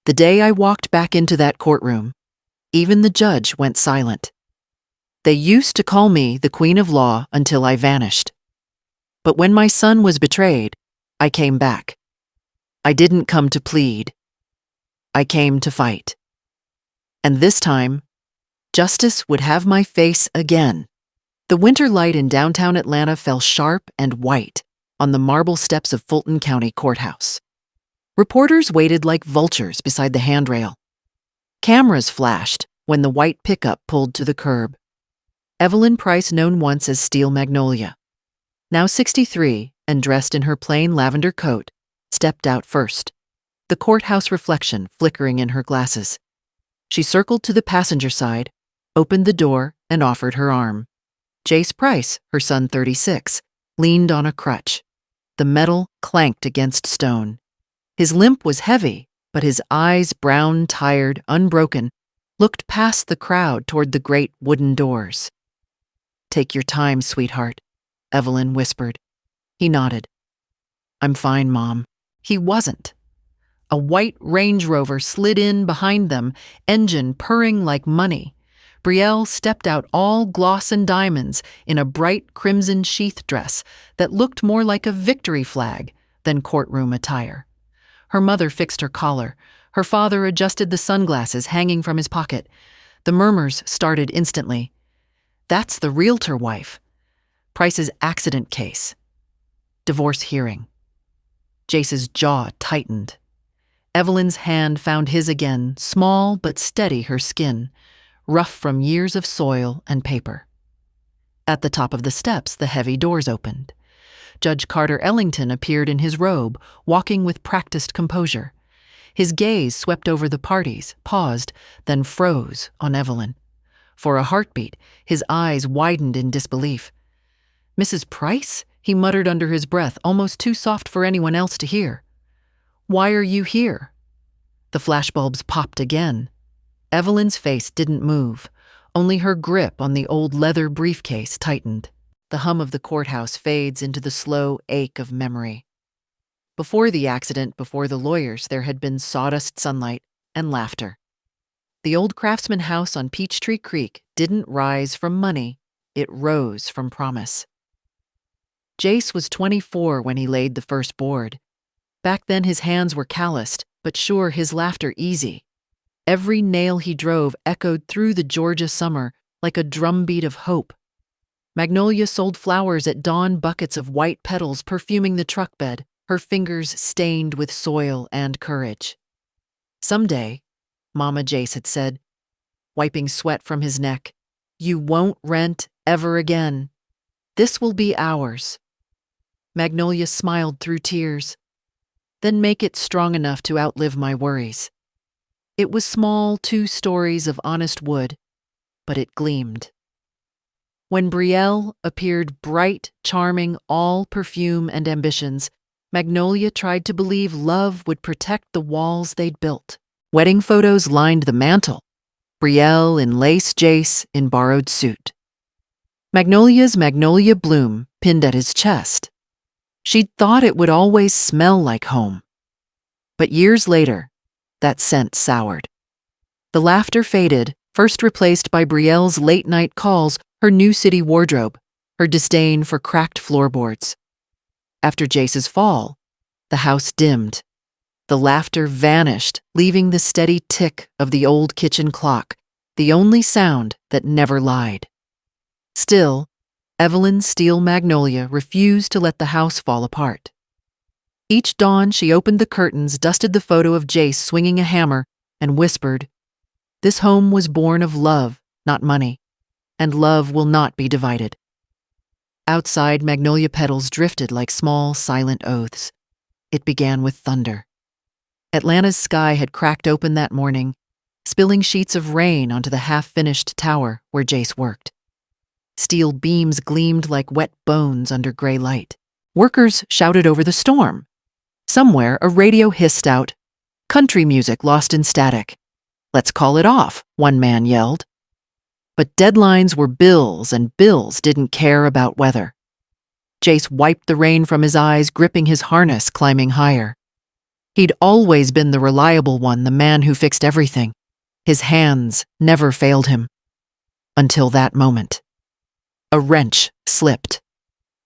The day I walked back into that courtroom, even the judge went silent. They used to call me the Queen of Law until I vanished. But when my son was betrayed, I came back. I didn't come to plead. I came to fight. And this time, justice would have my face again. The winter light in downtown Atlanta fell sharp and white on the marble steps of Fulton County Courthouse. Reporters waited like vultures beside the handrail. Cameras flashed when the white pickup pulled to the curb. Evelyn Price, known once as Steel Magnolia, now 63 and dressed in her plain lavender coat, stepped out first, the courthouse reflection flickering in her glasses. She circled to the passenger side, opened the door, and offered her arm. Jace Price, her son 36, leaned on a crutch. The metal clanked against stone. His limp was heavy, but his eyes, brown, tired, unbroken, looked past the crowd toward the great wooden doors. "Take your time, sweetheart," Evelyn whispered. He nodded. "I'm fine, Mom." He wasn't. A white Range Rover slid in behind them, engine purring like money. Brielle stepped out all gloss and diamonds in a bright crimson sheath dress that looked more like a victory flag than courtroom attire. Her mother fixed her collar. Her father adjusted the sunglasses hanging from his pocket. The murmurs started instantly. "That's the realtor wife. Price's accident case. Divorce hearing." Jace's jaw tightened. Evelyn's hand found his again, small but steady her skin, rough from years of soil and paper. At the top of the steps, the heavy doors opened. Judge Carter Ellington appeared in his robe, walking with practiced composure. His gaze swept over the parties, paused, then froze on Evelyn. For a heartbeat, his eyes widened in disbelief. "Mrs. Price?" he muttered under his breath, almost too soft for anyone else to hear. "Why are you here?" The flashbulbs popped again. Evelyn's face didn't move. Only her grip on the old leather briefcase tightened. The hum of the courthouse fades into the slow ache of memory. Before the accident, before the lawyers, there had been sawdust sunlight and laughter. The old Craftsman house on Peachtree Creek didn't rise from money, it rose from promise. Jace was 24 when he laid the first board. Back then his hands were calloused, but sure, his laughter easy. Every nail he drove echoed through the Georgia summer like a drumbeat of hope. Magnolia sold flowers at dawn, buckets of white petals perfuming the truck bed, her fingers stained with soil and courage. "Someday," Mama Jace had said, wiping sweat from his neck, "you won't rent ever again. This will be ours." Magnolia smiled through tears. "Then make it strong enough to outlive my worries." It was small, 2 stories of honest wood, but it gleamed. When Brielle appeared bright, charming, all perfume and ambitions, Magnolia tried to believe love would protect the walls they'd built. Wedding photos lined the mantel. Brielle in lace, Jace in borrowed suit. Magnolia's magnolia bloom pinned at his chest. She'd thought it would always smell like home. But years later, that scent soured. The laughter faded, first replaced by Brielle's late-night calls, her new city wardrobe, her disdain for cracked floorboards. After Jace's fall, the house dimmed. The laughter vanished, leaving the steady tick of the old kitchen clock, the only sound that never lied. Still, Evelyn Steel Magnolia refused to let the house fall apart. Each dawn she opened the curtains, dusted the photo of Jace swinging a hammer, and whispered, "This home was born of love, not money, and love will not be divided." Outside, magnolia petals drifted like small, silent oaths. It began with thunder. Atlanta's sky had cracked open that morning, spilling sheets of rain onto the half-finished tower where Jace worked. Steel beams gleamed like wet bones under gray light. Workers shouted over the storm. Somewhere, a radio hissed out, "Country music lost in static." "Let's call it off," one man yelled. But deadlines were bills, and bills didn't care about weather. Jace wiped the rain from his eyes, gripping his harness, climbing higher. He'd always been the reliable one, the man who fixed everything. His hands never failed him. Until that moment. A wrench slipped.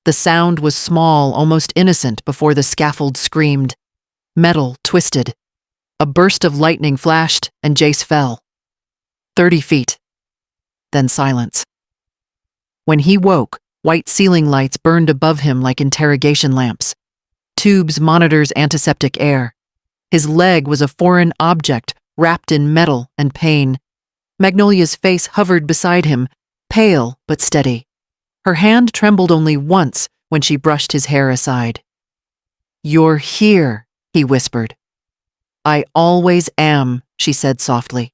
The sound was small, almost innocent, before the scaffold screamed. Metal twisted. A burst of lightning flashed, and Jace fell. 30 feet. Then silence. When he woke, white ceiling lights burned above him like interrogation lamps. Tubes monitors antiseptic air. His leg was a foreign object wrapped in metal and pain. Magnolia's face hovered beside him, pale but steady. Her hand trembled only once when she brushed his hair aside. "You're here," he whispered. "I always am," she said softly.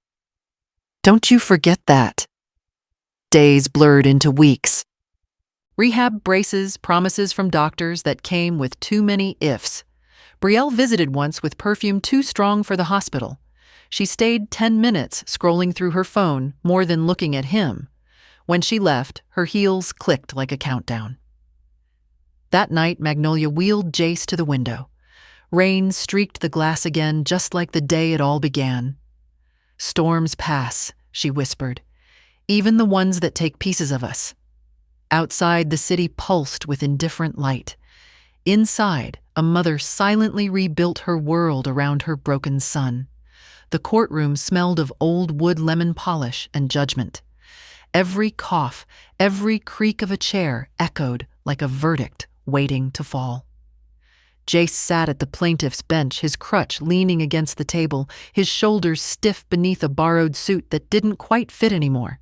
"Don't you forget that." Days blurred into weeks. Rehab braces, promises from doctors that came with too many ifs. Brielle visited once with perfume too strong for the hospital. She stayed 10 minutes scrolling through her phone more than looking at him. When she left, her heels clicked like a countdown. That night, Magnolia wheeled Jace to the window. Rain streaked the glass again, just like the day it all began. "Storms pass," she whispered, "even the ones that take pieces of us." Outside, the city pulsed with indifferent light. Inside, a mother silently rebuilt her world around her broken son. The courtroom smelled of old wood lemon polish and judgment. Every cough, every creak of a chair echoed like a verdict waiting to fall. Jace sat at the plaintiff's bench, his crutch leaning against the table, his shoulders stiff beneath a borrowed suit that didn't quite fit anymore.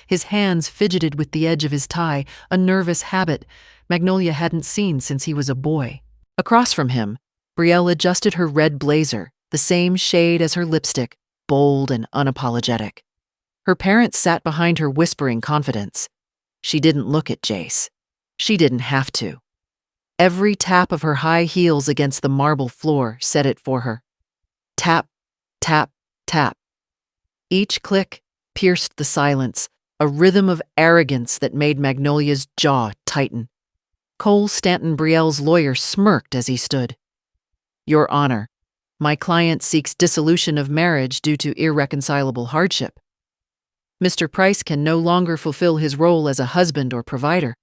His hands fidgeted with the edge of his tie, a nervous habit Magnolia hadn't seen since he was a boy. Across from him, Brielle adjusted her red blazer, the same shade as her lipstick, bold and unapologetic. Her parents sat behind her whispering confidence. She didn't look at Jace. She didn't have to. Every tap of her high heels against the marble floor said it for her. Tap, tap, tap. Each click pierced the silence, a rhythm of arrogance that made Magnolia's jaw tighten. Cole Stanton Brielle's lawyer smirked as he stood. "Your Honor, my client seeks dissolution of marriage due to irreconcilable hardship. Mr. Price can no longer fulfill his role as a husband or provider."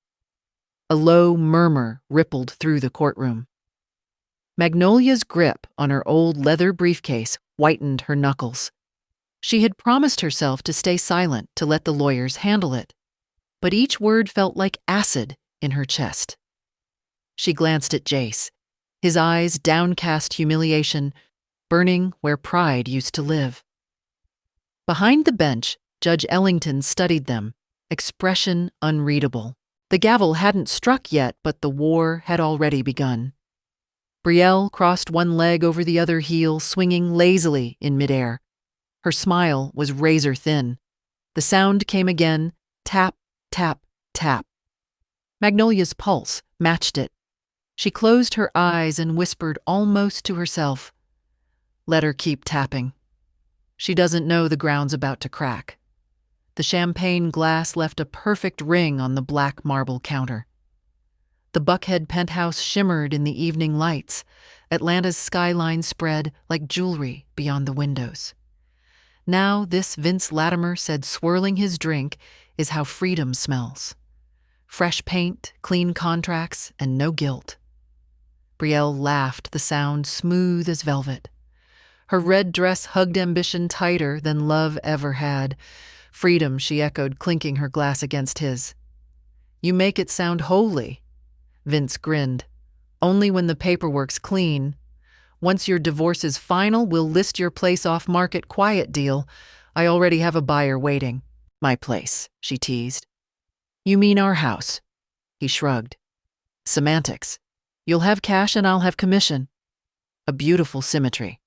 A low murmur rippled through the courtroom. Magnolia's grip on her old leather briefcase whitened her knuckles. She had promised herself to stay silent, to let the lawyers handle it. But each word felt like acid in her chest. She glanced at Jace, his eyes downcast humiliation, burning where pride used to live. Behind the bench, Judge Ellington studied them, expression unreadable. The gavel hadn't struck yet, but the war had already begun. Brielle crossed one leg over the other heel, swinging lazily in midair. Her smile was razor thin. The sound came again, tap, tap, tap. Magnolia's pulse matched it. She closed her eyes and whispered almost to herself, "Let her keep tapping. She doesn't know the ground's about to crack." The champagne glass left a perfect ring on the black marble counter. The Buckhead penthouse shimmered in the evening lights. Atlanta's skyline spread like jewelry beyond the windows. Now this, Vince Latimer said, swirling his drink, is how freedom smells. Fresh paint, clean contracts, and no guilt. Brielle laughed, the sound smooth as velvet. Her red dress hugged ambition tighter than love ever had. "Freedom," she echoed, clinking her glass against his. "You make it sound holy." Vince grinned. "Only when the paperwork's clean. Once your divorce is final, we'll list your place off market, quiet deal. I already have a buyer waiting." "My place," she teased. "You mean our house?" He shrugged. "Semantics. You'll have cash and I'll have commission." A beautiful symmetry.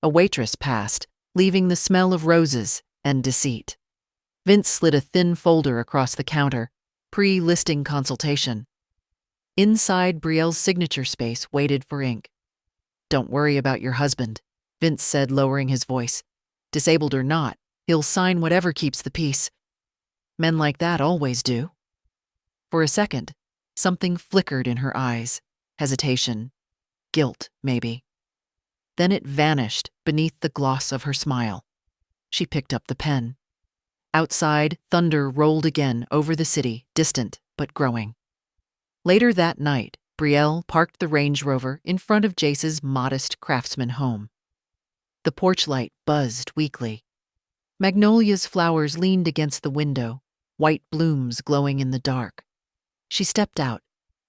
A waitress passed, leaving the smell of roses and deceit. Vince slid a thin folder across the counter, pre-listing consultation. Inside, Brielle's signature space waited for ink. "Don't worry about your husband," Vince said, lowering his voice. "Disabled or not, he'll sign whatever keeps the peace. Men like that always do." For a second, something flickered in her eyes. Hesitation. Guilt, maybe. Then it vanished beneath the gloss of her smile. She picked up the pen. Outside, thunder rolled again over the city, distant but growing. Later that night, Brielle parked the Range Rover in front of Jace's modest craftsman home. The porch light buzzed weakly. Magnolia's flowers leaned against the window, white blooms glowing in the dark. She stepped out,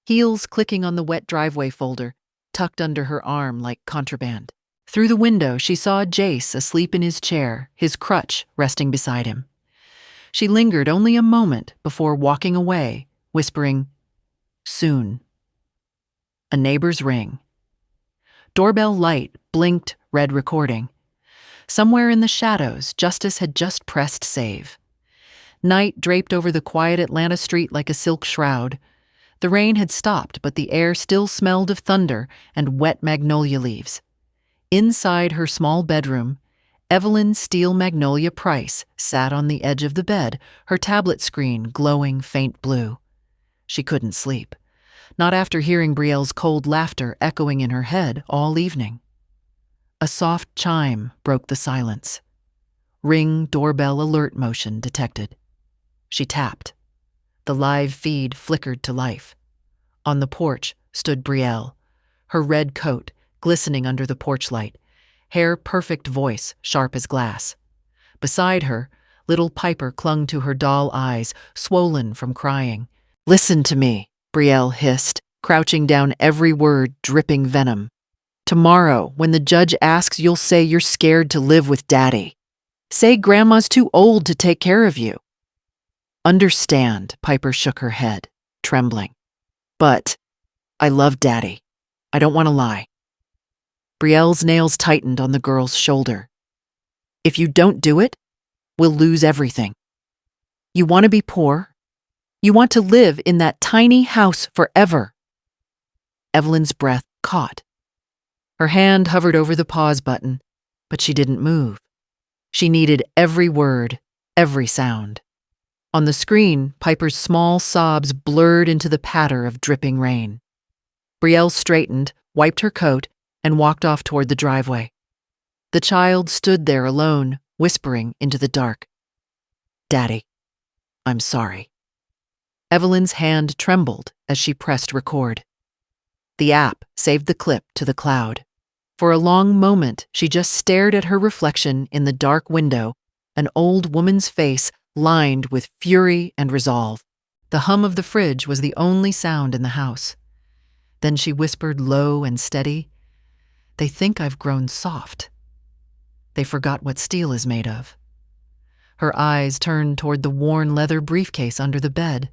heels clicking on the wet driveway folder, tucked under her arm like contraband. Through the window, she saw Jace asleep in his chair, his crutch resting beside him. She lingered only a moment before walking away, whispering, "Soon." A neighbor's ring. Doorbell light blinked, red recording. Somewhere in the shadows, Justice had just pressed save. Night draped over the quiet Atlanta street like a silk shroud. The rain had stopped, but the air still smelled of thunder and wet magnolia leaves. Inside her small bedroom, Evelyn Steele Magnolia Price sat on the edge of the bed, her tablet screen glowing faint blue. She couldn't sleep, not after hearing Brielle's cold laughter echoing in her head all evening. A soft chime broke the silence. Ring doorbell alert motion detected. She tapped. The live feed flickered to life. On the porch stood Brielle, her red coat glistening under the porch light, hair perfect, voice sharp as glass. Beside her, little Piper clung to her doll eyes, swollen from crying. "Listen to me," Brielle hissed, crouching down every word dripping venom. "Tomorrow, when the judge asks, you'll say you're scared to live with Daddy. Say Grandma's too old to take care of you." "Understand," Piper shook her head, trembling. "But I love Daddy. I don't want to lie." Brielle's nails tightened on the girl's shoulder. "If you don't do it, we'll lose everything. You want to be poor? You want to live in that tiny house forever." Evelyn's breath caught. Her hand hovered over the pause button, but she didn't move. She needed every word, every sound. On the screen, Piper's small sobs blurred into the patter of dripping rain. Brielle straightened, wiped her coat, and walked off toward the driveway. The child stood there alone, whispering into the dark. "Daddy, I'm sorry." Evelyn's hand trembled as she pressed record. The app saved the clip to the cloud. For a long moment, she just stared at her reflection in the dark window, an old woman's face lined with fury and resolve. The hum of the fridge was the only sound in the house. Then she whispered low and steady, "They think I've grown soft. They forgot what steel is made of." Her eyes turned toward the worn leather briefcase under the bed.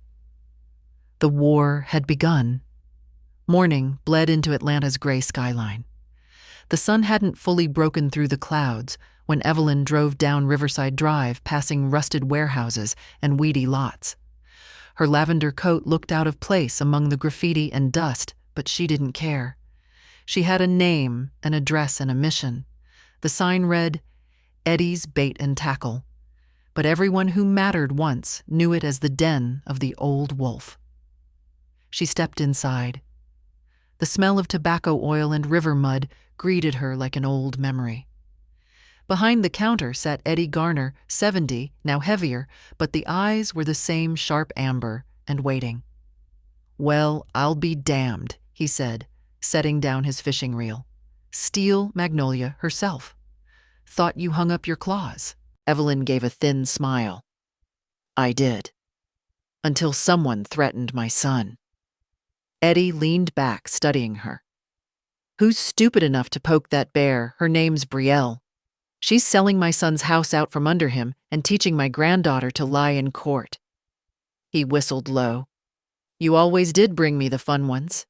The war had begun. Morning bled into Atlanta's gray skyline. The sun hadn't fully broken through the clouds when Evelyn drove down Riverside Drive, passing rusted warehouses and weedy lots. Her lavender coat looked out of place among the graffiti and dust, but she didn't care. She had a name, an address, and a mission. The sign read, "Eddie's Bait and Tackle," but everyone who mattered once knew it as the den of the old wolf. She stepped inside. The smell of tobacco oil and river mud greeted her like an old memory. Behind the counter sat Eddie Garner, 70, now heavier, but the eyes were the same sharp amber and waiting. "Well, I'll be damned," he said, setting down his fishing reel. "Steele Magnolia herself. Thought you hung up your claws." Evelyn gave a thin smile. "I did. Until someone threatened my son." Eddie leaned back, studying her. "Who's stupid enough to poke that bear? Her name's Brielle. She's selling my son's house out from under him and teaching my granddaughter to lie in court." He whistled low. "You always did bring me the fun ones."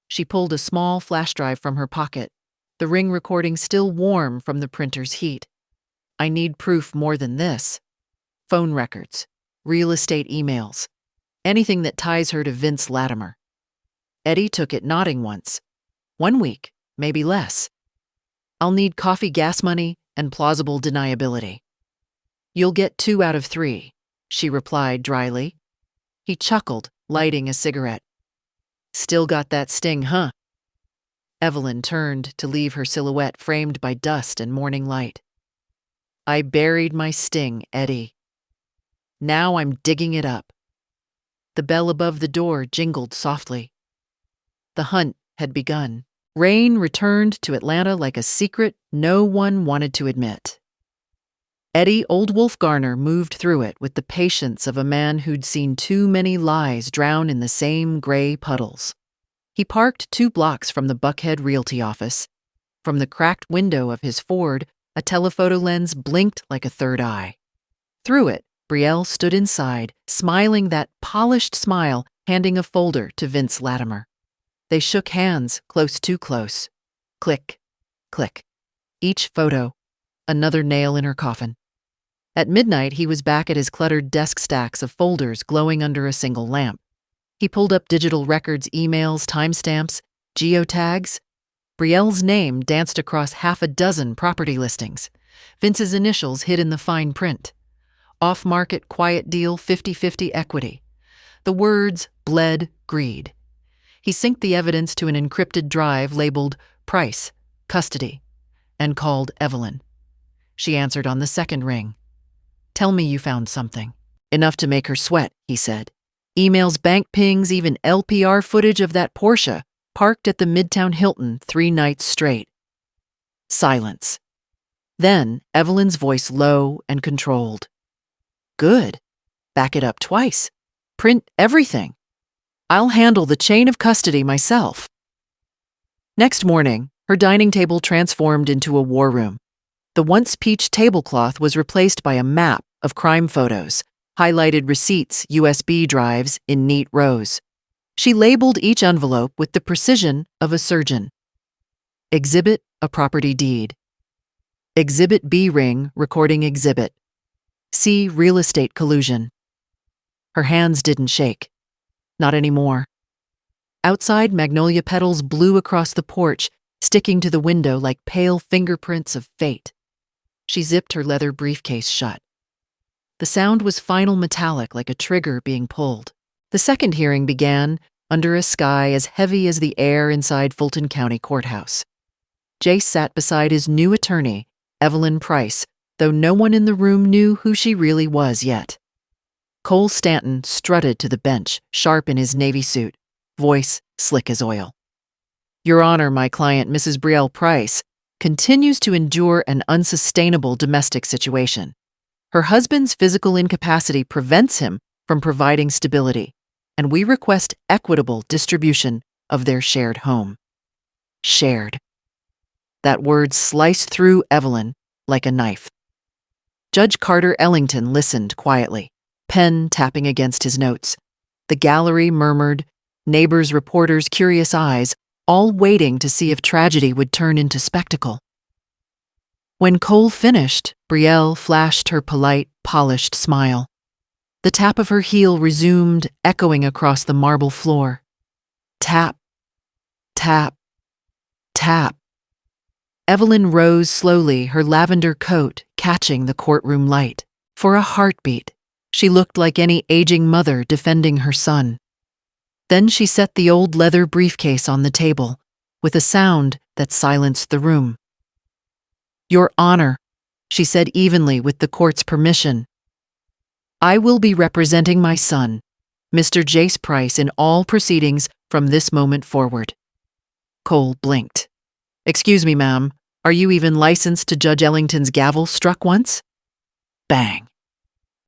She pulled a small flash drive from her pocket, the ring recording still warm from the printer's heat. "I need proof more than this. Phone records, real estate emails, anything that ties her to Vince Latimer." Eddie took it, nodding once. "1 week, maybe less. I'll need coffee gas money and plausible deniability." "You'll get 2 out of 3, she replied dryly. He chuckled, lighting a cigarette. "Still got that sting, huh?" Evelyn turned to leave her silhouette framed by dust and morning light. I buried my sting, Eddie. Now I'm digging it up. The bell above the door jingled softly. The hunt had begun. Rain returned to Atlanta like a secret no one wanted to admit. Eddie Old Wolf Garner moved through it with the patience of a man who'd seen too many lies drown in the same gray puddles. He parked 2 blocks from the Buckhead Realty office. From the cracked window of his Ford, a telephoto lens blinked like a third eye. Through it, Brielle stood inside, smiling that polished smile, handing a folder to Vince Latimer. They shook hands, close too close. Click, click. Each photo, another nail in her coffin. At midnight, he was back at his cluttered desk stacks of folders glowing under a single lamp. He pulled up digital records, emails, timestamps, geotags. Brielle's name danced across 6 property listings. Vince's initials hid in the fine print. Off-market quiet deal 50-50 equity. The words bled greed. He synced the evidence to an encrypted drive labeled Price, Custody, and called Evelyn. She answered on the second ring. Tell me you found something. Enough to make her sweat, he said. Emails, bank pings, even LPR footage of that Porsche parked at the Midtown Hilton 3 nights straight. Silence. Then Evelyn's voice low and controlled. Good. Back it up twice. Print everything. I'll handle the chain of custody myself. Next morning, her dining table transformed into a war room. The once peach tablecloth was replaced by a map of crime photos, highlighted receipts, USB drives in neat rows. She labeled each envelope with the precision of a surgeon. Exhibit, a property deed. Exhibit B ring, recording exhibit. C, real estate collusion. Her hands didn't shake. Not anymore. Outside, magnolia petals blew across the porch, sticking to the window like pale fingerprints of fate. She zipped her leather briefcase shut. The sound was final metallic, like a trigger being pulled. The second hearing began under a sky as heavy as the air inside Fulton County Courthouse. Jace sat beside his new attorney, Evelyn Price, though no one in the room knew who she really was yet. Cole Stanton strutted to the bench, sharp in his navy suit, voice slick as oil. Your Honor, my client, Mrs. Brielle Price, continues to endure an unsustainable domestic situation. Her husband's physical incapacity prevents him from providing stability, and we request equitable distribution of their shared home. Shared. That word sliced through Evelyn like a knife. Judge Carter Ellington listened quietly, pen tapping against his notes. The gallery murmured, neighbors, reporters, curious eyes, all waiting to see if tragedy would turn into spectacle. When Cole finished, Brielle flashed her polite, polished smile. The tap of her heel resumed, echoing across the marble floor. Tap, tap, tap. Evelyn rose slowly, her lavender coat catching the courtroom light. For a heartbeat, she looked like any aging mother defending her son. Then she set the old leather briefcase on the table, with a sound that silenced the room. Your Honor, she said evenly with the court's permission, I will be representing my son, Mr. Jace Price, in all proceedings from this moment forward. Cole blinked. Excuse me, ma'am, are you even licensed to Judge Ellington's gavel struck once? Bang.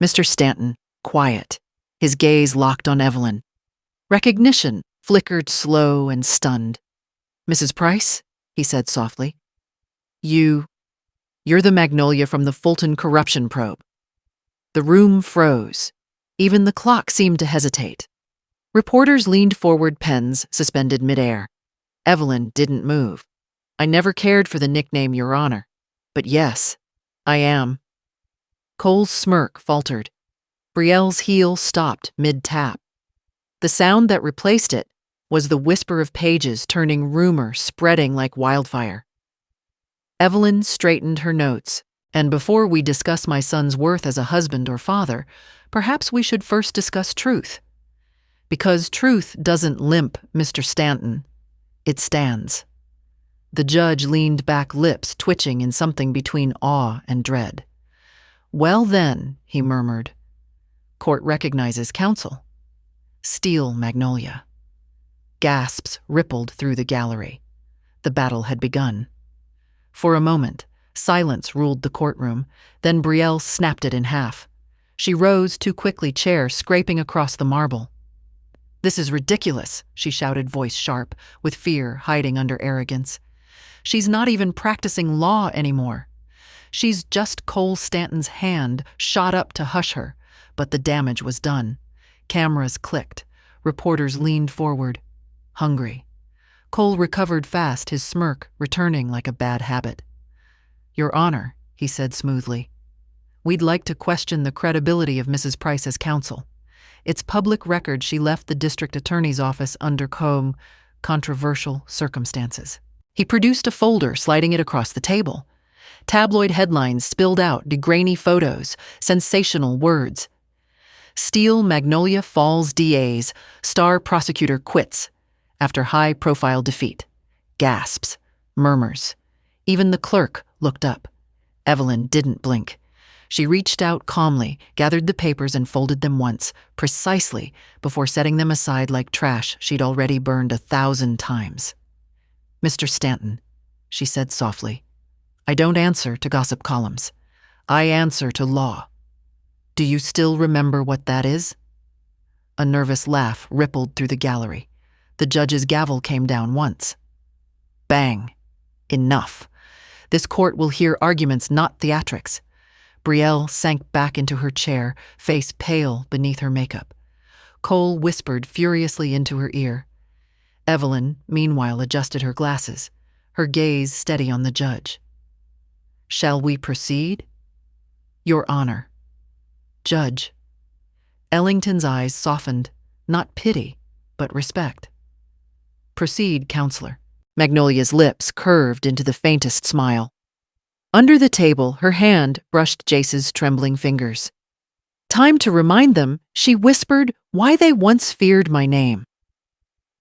Mr. Stanton, quiet, his gaze locked on Evelyn. Recognition flickered slow and stunned. Mrs. Price, he said softly, you're the Magnolia from the Fulton corruption probe. The room froze. Even the clock seemed to hesitate. Reporters leaned forward, pens suspended midair. Evelyn didn't move. I never cared for the nickname Your Honor, but yes, I am. Cole's smirk faltered. Brielle's heel stopped mid-tap. The sound that replaced it was the whisper of pages turning rumor, spreading like wildfire. Evelyn straightened her notes, and before we discuss my son's worth as a husband or father, perhaps we should first discuss truth. Because truth doesn't limp, Mr. Stanton. It stands. The judge leaned back, lips twitching in something between awe and dread. "Well then," he murmured. "Court recognizes counsel." Steel magnolia. Gasps rippled through the gallery. The battle had begun. For a moment, silence ruled the courtroom, then Brielle snapped it in half. She rose too quickly, chair scraping across the marble. "This is ridiculous," she shouted, voice sharp, with fear hiding under arrogance. "She's not even practicing law anymore. She's just Cole Stanton's hand shot up to hush her, but the damage was done. Cameras clicked. Reporters leaned forward, hungry. Cole recovered fast, his smirk returning like a bad habit. "Your Honor," he said smoothly, "we'd like to question the credibility of Mrs. Price as counsel. It's public record she left the district attorney's office under controversial circumstances." He produced a folder, sliding it across the table. Tabloid headlines spilled out, grainy photos, sensational words. Steel Magnolia Falls DA's star prosecutor quits after high-profile defeat. Gasps, murmurs. Even the clerk looked up. Evelyn didn't blink. She reached out calmly, gathered the papers and folded them once, precisely before setting them aside like trash she'd already burned 1,000 times. "Mr. Stanton," she said softly, "I don't answer to gossip columns. I answer to law. Do you still remember what that is?" A nervous laugh rippled through the gallery. The judge's gavel came down once. Bang. Enough. This court will hear arguments, not theatrics. Brielle sank back into her chair, face pale beneath her makeup. Cole whispered furiously into her ear. Evelyn, meanwhile, adjusted her glasses, her gaze steady on the judge. "Shall we proceed?" "Your Honor." "Judge." Ellington's eyes softened, not pity, but respect. "Proceed, counselor." Magnolia's lips curved into the faintest smile. Under the table, her hand brushed Jace's trembling fingers. "Time to remind them," she whispered, "why they once feared my name."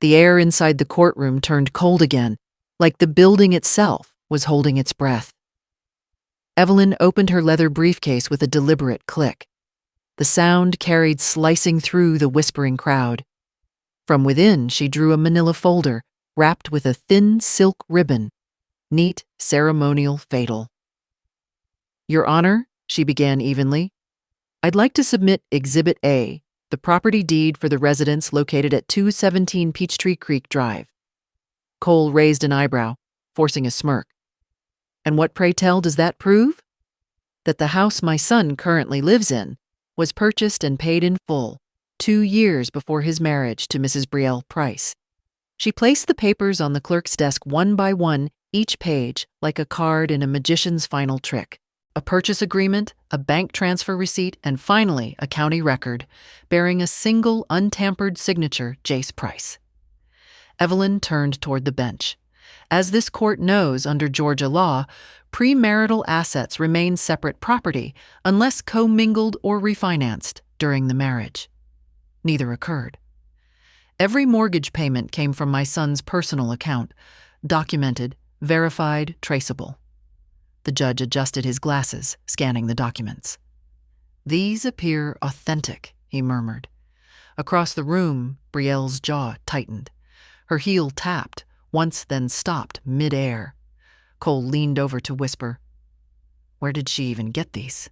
The air inside the courtroom turned cold again, like the building itself was holding its breath. Evelyn opened her leather briefcase with a deliberate click. The sound carried slicing through the whispering crowd. From within, she drew a manila folder, wrapped with a thin silk ribbon. Neat, ceremonial, fatal. "Your Honor," she began evenly, "I'd like to submit Exhibit A, the property deed for the residence located at 217 Peachtree Creek Drive." Cole raised an eyebrow, forcing a smirk. "And what, pray tell, does that prove?" "That the house my son currently lives in was purchased and paid in full 2 years before his marriage to Mrs. Brielle Price." She placed the papers on the clerk's desk one by one, each page like a card in a magician's final trick. A purchase agreement, a bank transfer receipt, and finally a county record, bearing a single untampered signature, Jace Price. Evelyn turned toward the bench. As this court knows under Georgia law, premarital assets remain separate property unless commingled or refinanced during the marriage. Neither occurred. Every mortgage payment came from my son's personal account, documented, verified, traceable. The judge adjusted his glasses, scanning the documents. "These appear authentic," he murmured. Across the room, Brielle's jaw tightened. Her heel tapped, once then stopped mid-air. Cole leaned over to whisper, "Where did she even get these?"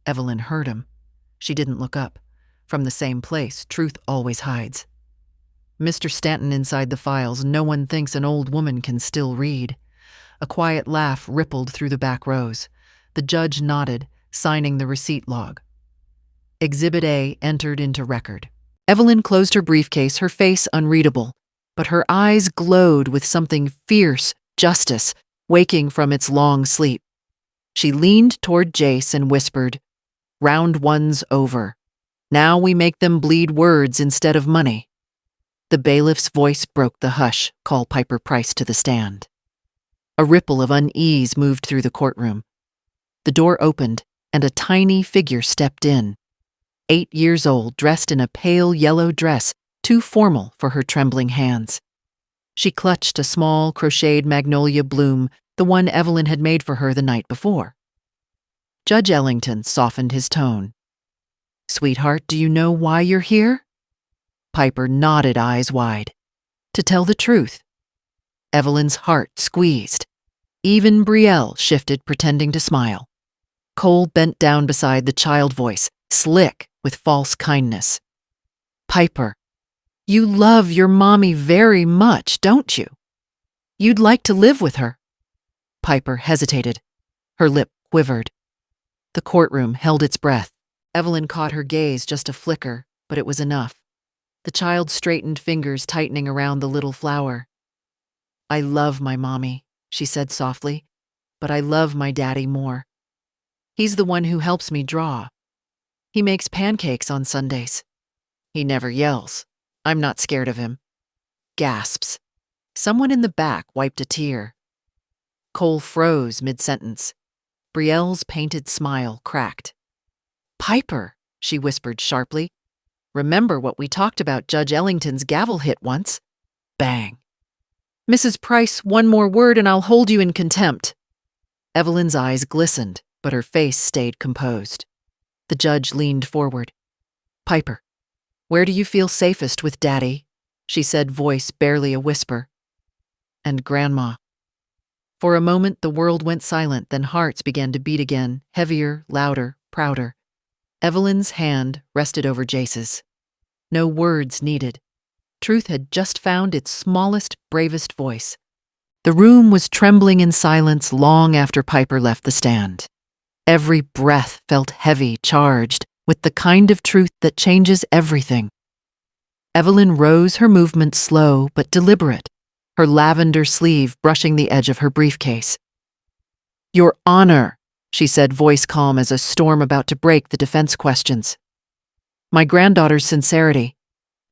Evelyn heard him. She didn't look up. From the same place, truth always hides. "Mr. Stanton inside the files, no one thinks an old woman can still read." A quiet laugh rippled through the back rows. The judge nodded, signing the receipt log. Exhibit A entered into record. Evelyn closed her briefcase, her face unreadable, but her eyes glowed with something fierce, justice, waking from its long sleep. She leaned toward Jace and whispered, "Round one's over. Now we make them bleed words instead of money." The bailiff's voice broke the hush, "Call Piper Price to the stand." A ripple of unease moved through the courtroom. The door opened, and a tiny figure stepped in. 8 years old, dressed in a pale yellow dress, too formal for her trembling hands. She clutched a small crocheted magnolia bloom, the one Evelyn had made for her the night before. Judge Ellington softened his tone. "Sweetheart, do you know why you're here?" Piper nodded, eyes wide. "To tell the truth." Evelyn's heart squeezed. Even Brielle shifted, pretending to smile. Cole bent down beside the child voice, slick with false kindness. "Piper, you love your mommy very much, don't you? You'd like to live with her." Piper hesitated. Her lip quivered. The courtroom held its breath. Evelyn caught her gaze just a flicker, but it was enough. The child straightened, fingers tightening around the little flower. "I love my mommy," she said softly, "but I love my daddy more. He's the one who helps me draw. He makes pancakes on Sundays. He never yells. I'm not scared of him." Gasps. Someone in the back wiped a tear. Cole froze mid-sentence. Brielle's painted smile cracked. "Piper," she whispered sharply, "remember what we talked about Judge Ellington's gavel hit once?" Bang. "Mrs. Price, one more word and I'll hold you in contempt." Evelyn's eyes glistened, but her face stayed composed. The judge leaned forward. "Piper, where do you feel safest with Daddy?" she said, voice barely a whisper. "And Grandma." For a moment the world went silent, then hearts began to beat again, heavier, louder, prouder. Evelyn's hand rested over Jace's. No words needed. Truth had just found its smallest, bravest voice. The room was trembling in silence long after Piper left the stand. Every breath felt heavy, charged, with the kind of truth that changes everything. Evelyn rose, her movement slow but deliberate, her lavender sleeve brushing the edge of her briefcase. "Your Honor," she said, voice calm as a storm about to break the defense questions. "My granddaughter's sincerity.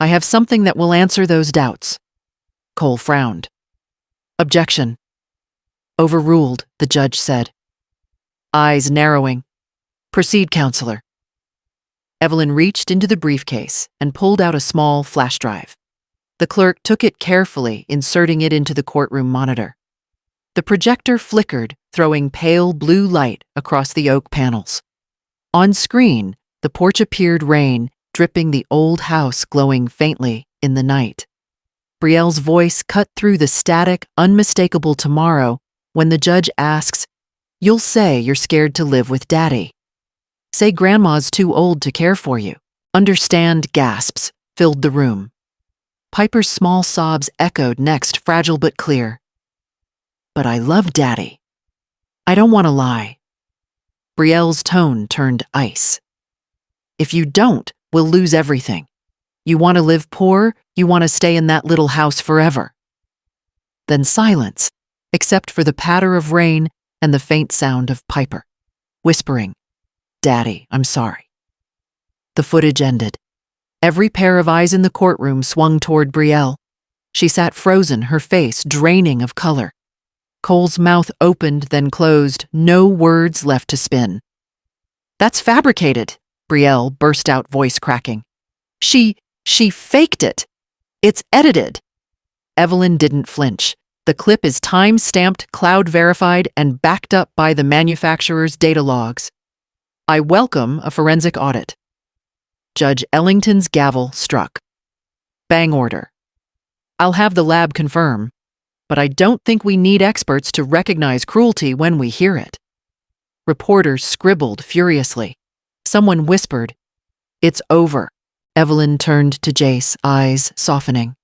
I have something that will answer those doubts." Cole frowned. "Objection." "Overruled," the judge said. Eyes narrowing. "Proceed, counselor." Evelyn reached into the briefcase and pulled out a small flash drive. The clerk took it carefully, inserting it into the courtroom monitor. The projector flickered, throwing pale blue light across the oak panels. On screen, the porch appeared rain, dripping, the old house glowing faintly in the night. Brielle's voice cut through the static, unmistakable tomorrow when the judge asks, "You'll say you're scared to live with Daddy. Say Grandma's too old to care for you." Understand gasps filled the room. Piper's small sobs echoed next, fragile but clear. "But I love Daddy. I don't want to lie." Brielle's tone turned ice. "If you don't, we'll lose everything. You want to live poor, you want to stay in that little house forever." Then silence, except for the patter of rain and the faint sound of Piper, whispering, "Daddy, I'm sorry." The footage ended. Every pair of eyes in the courtroom swung toward Brielle. She sat frozen, her face draining of color. Cole's mouth opened, then closed, no words left to spin. "That's fabricated," Brielle burst out, voice cracking. She faked it. It's edited." Evelyn didn't flinch. "The clip is time-stamped, cloud-verified, and backed up by the manufacturer's data logs. I welcome a forensic audit." Judge Ellington's gavel struck. "Bang order. I'll have the lab confirm, but I don't think we need experts to recognize cruelty when we hear it." Reporters scribbled furiously. Someone whispered, "It's over." Evelyn turned to Jace, eyes softening.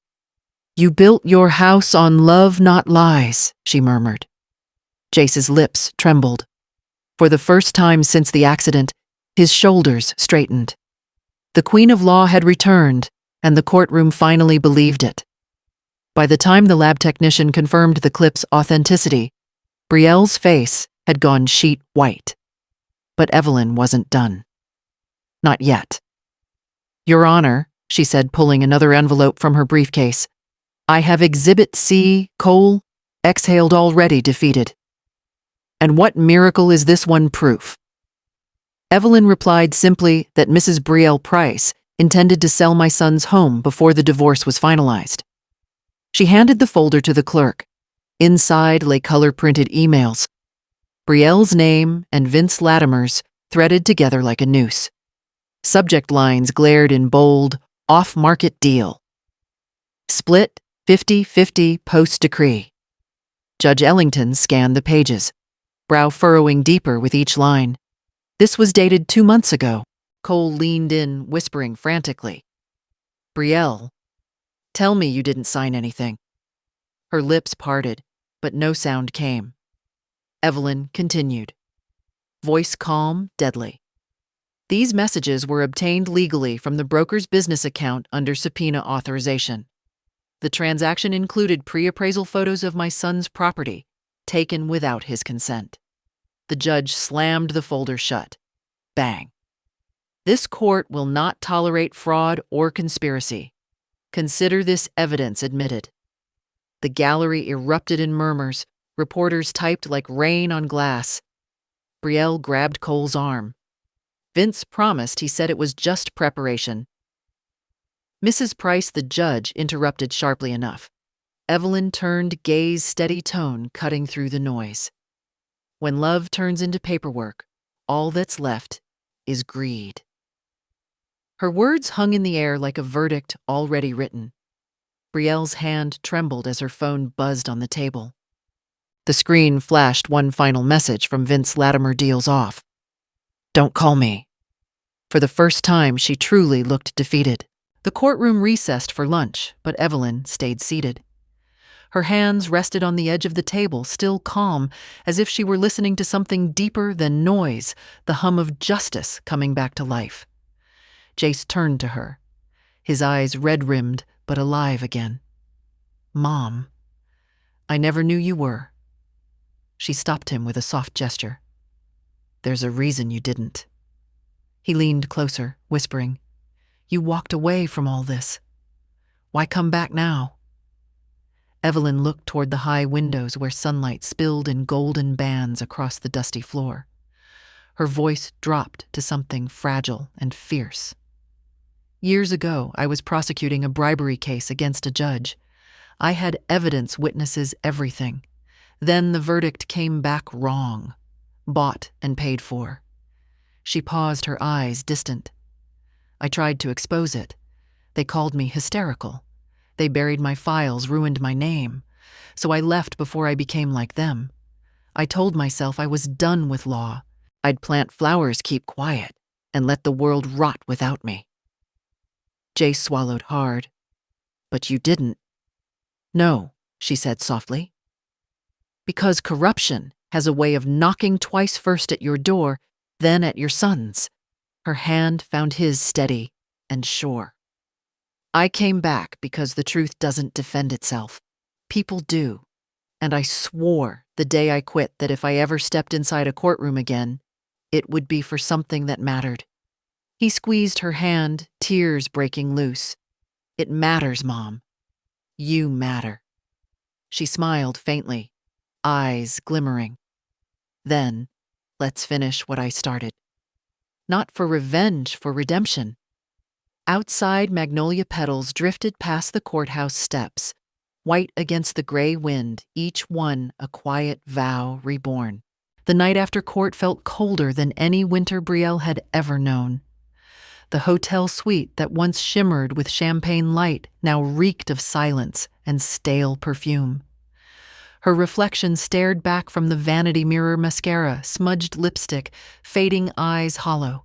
"You built your house on love, not lies," she murmured. Jace's lips trembled. For the first time since the accident, his shoulders straightened. The Queen of Law had returned, and the courtroom finally believed it. By the time the lab technician confirmed the clip's authenticity, Brielle's face had gone sheet white. But Evelyn wasn't done. Not yet. "Your Honor," she said, pulling another envelope from her briefcase, "I have Exhibit C, Cole, exhaled already defeated." "And what miracle is this one proof?" Evelyn replied simply that Mrs. Brielle Price intended to sell my son's home before the divorce was finalized. She handed the folder to the clerk. Inside lay color-printed emails. Brielle's name and Vince Latimer's threaded together like a noose. Subject lines glared in bold, off-market deal. Split 50-50 post-decree. Judge Ellington scanned the pages, brow furrowing deeper with each line. This was dated 2 months ago. Cole leaned in, whispering frantically. Brielle, tell me you didn't sign anything. Her lips parted, but no sound came. Evelyn continued. Voice calm, deadly. These messages were obtained legally from the broker's business account under subpoena authorization. The transaction included pre-appraisal photos of my son's property, taken without his consent. The judge slammed the folder shut. Bang. This court will not tolerate fraud or conspiracy. Consider this evidence admitted. The gallery erupted in murmurs. Reporters typed like rain on glass. Brielle grabbed Cole's arm. Vince promised he said it was just preparation. Mrs. Price, the judge, interrupted sharply enough. Evelyn turned, gaze steady tone cutting through the noise. When love turns into paperwork, all that's left is greed. Her words hung in the air like a verdict already written. Brielle's hand trembled as her phone buzzed on the table. The screen flashed one final message from Vince Latimer deals off. Don't call me. For the first time, she truly looked defeated. The courtroom recessed for lunch, but Evelyn stayed seated. Her hands rested on the edge of the table, still calm, as if she were listening to something deeper than noise, the hum of justice coming back to life. Jace turned to her, his eyes red-rimmed but alive again. Mom, I never knew you were. She stopped him with a soft gesture. There's a reason you didn't. He leaned closer, whispering, You walked away from all this. Why come back now? Evelyn looked toward the high windows where sunlight spilled in golden bands across the dusty floor. Her voice dropped to something fragile and fierce. Years ago, I was prosecuting a bribery case against a judge. I had evidence, witnesses, everything. Then the verdict came back wrong, bought and paid for. She paused, her eyes distant. I tried to expose it. They called me hysterical. They buried my files, ruined my name. So I left before I became like them. I told myself I was done with law. I'd plant flowers, keep quiet, and let the world rot without me. Jace swallowed hard. But you didn't. No, she said softly. Because corruption has a way of knocking twice, first at your door, then at your son's. Her hand found his steady and sure. I came back because the truth doesn't defend itself. People do. And I swore the day I quit that if I ever stepped inside a courtroom again, it would be for something that mattered. He squeezed her hand, tears breaking loose. It matters, Mom. You matter. She smiled faintly, eyes glimmering. Then, let's finish what I started. Not for revenge, for redemption. Outside, magnolia petals drifted past the courthouse steps, white against the gray wind, each one a quiet vow reborn. The night after court felt colder than any winter Brielle had ever known. The hotel suite that once shimmered with champagne light now reeked of silence and stale perfume. Her reflection stared back from the vanity mirror, mascara, smudged lipstick, fading eyes hollow.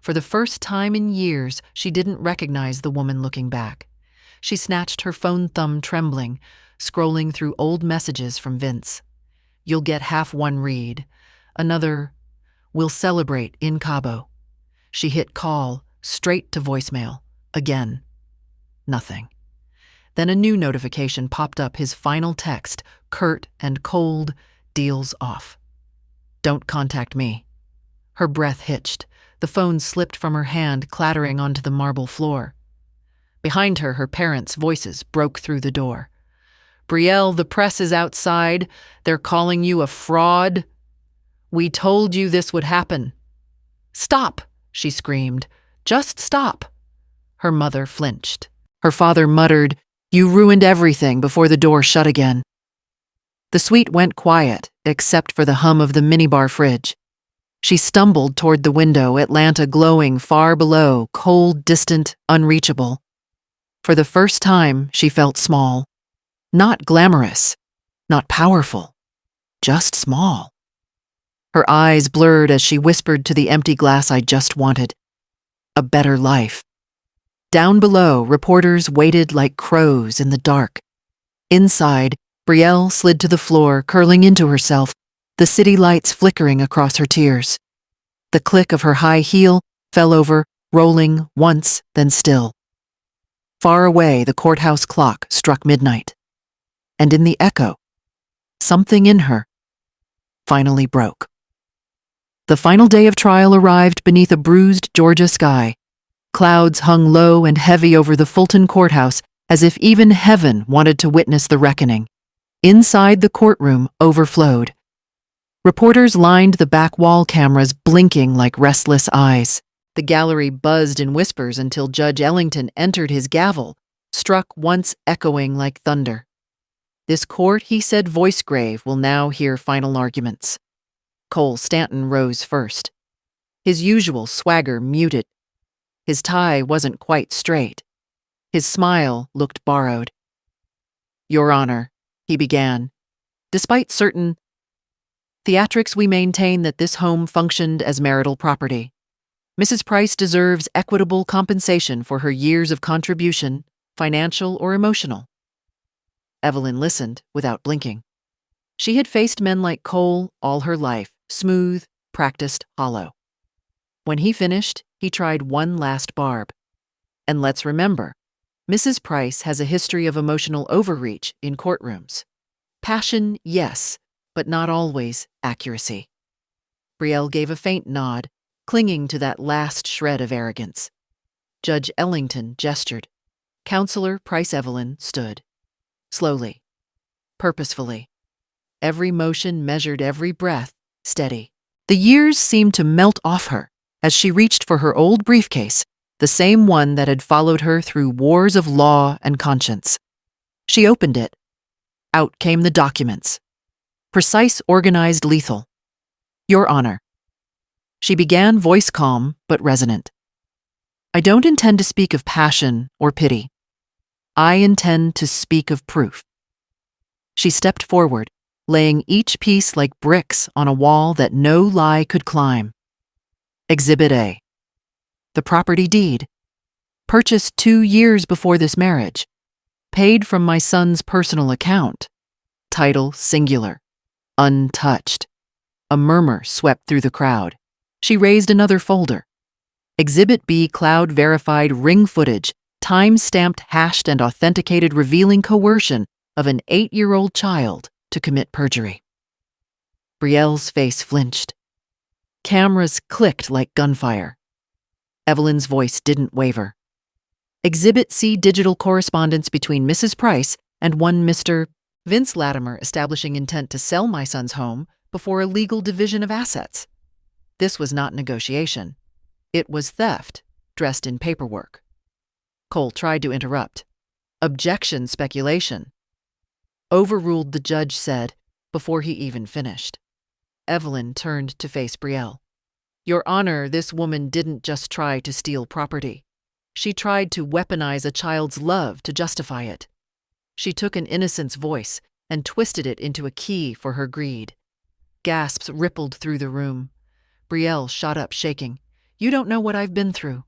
For the first time in years, she didn't recognize the woman looking back. She snatched her phone thumb trembling, scrolling through old messages from Vince. You'll get half one read. Another, we'll celebrate in Cabo. She hit call, straight to voicemail. Again. Nothing. Then a new notification popped up, his final text, curt and cold, deals off. Don't contact me. Her breath hitched. The phone slipped from her hand, clattering onto the marble floor. Behind her, her parents' voices broke through the door. Brielle, the press is outside. They're calling you a fraud. We told you this would happen. Stop, she screamed. Just stop. Her mother flinched. Her father muttered, You ruined everything before the door shut again. The suite went quiet, except for the hum of the minibar fridge. She stumbled toward the window, Atlanta glowing far below, cold, distant, unreachable. For the first time, she felt small. Not glamorous, not powerful, just small. Her eyes blurred as she whispered to the empty glass I just wanted. A better life. Down below, reporters waited like crows in the dark. Inside, Brielle slid to the floor, curling into herself, the city lights flickering across her tears. The click of her high heel fell over, rolling once, then still. Far away, the courthouse clock struck midnight. And in the echo, something in her finally broke. The final day of trial arrived beneath a bruised Georgia sky. Clouds hung low and heavy over the Fulton courthouse, as if even heaven wanted to witness the reckoning. Inside, the courtroom overflowed. Reporters lined the back wall cameras, blinking like restless eyes. The gallery buzzed in whispers until Judge Ellington entered his gavel, struck once echoing like thunder. This court, he said, voice grave, will now hear final arguments. Cole Stanton rose first. His usual swagger muted. His tie wasn't quite straight. His smile looked borrowed. Your Honor, he began, despite certain theatrics, we maintain that this home functioned as marital property. Mrs. Price deserves equitable compensation for her years of contribution, financial or emotional. Evelyn listened without blinking. She had faced men like Cole all her life, smooth, practiced, hollow. When he finished, he tried one last barb. And let's remember, Mrs. Price has a history of emotional overreach in courtrooms. Passion, yes, but not always accuracy. Brielle gave a faint nod, clinging to that last shred of arrogance. Judge Ellington gestured. Counselor Price Evelyn stood. Slowly, purposefully. Every motion measured, every breath steady. The years seemed to melt off her as she reached for her old briefcase, the same one that had followed her through wars of law and conscience. She opened it. Out came the documents. Precise, organized, lethal. Your Honor. She began, voice calm but resonant. I don't intend to speak of passion or pity. I intend to speak of proof. She stepped forward, laying each piece like bricks on a wall that no lie could climb. Exhibit A. The property deed. Purchased 2 years before this marriage. Paid from my son's personal account. Title singular. Untouched. A murmur swept through the crowd. She raised another folder. Exhibit B, cloud-verified ring footage, time-stamped, hashed, and authenticated, revealing coercion of an 8-year-old child to commit perjury. Brielle's face flinched. Cameras clicked like gunfire. Evelyn's voice didn't waver. Exhibit C, digital correspondence between Mrs. Price and one Mr. Vince Latimer, establishing intent to sell my son's home before a legal division of assets. This was not negotiation. It was theft, dressed in paperwork. Cole tried to interrupt. Objection, speculation. Overruled, the judge said, before he even finished. Evelyn turned to face Brielle. Your Honor, this woman didn't just try to steal property. She tried to weaponize a child's love to justify it. She took an innocent's voice and twisted it into a key for her greed. Gasps rippled through the room. Brielle shot up, shaking. You don't know what I've been through.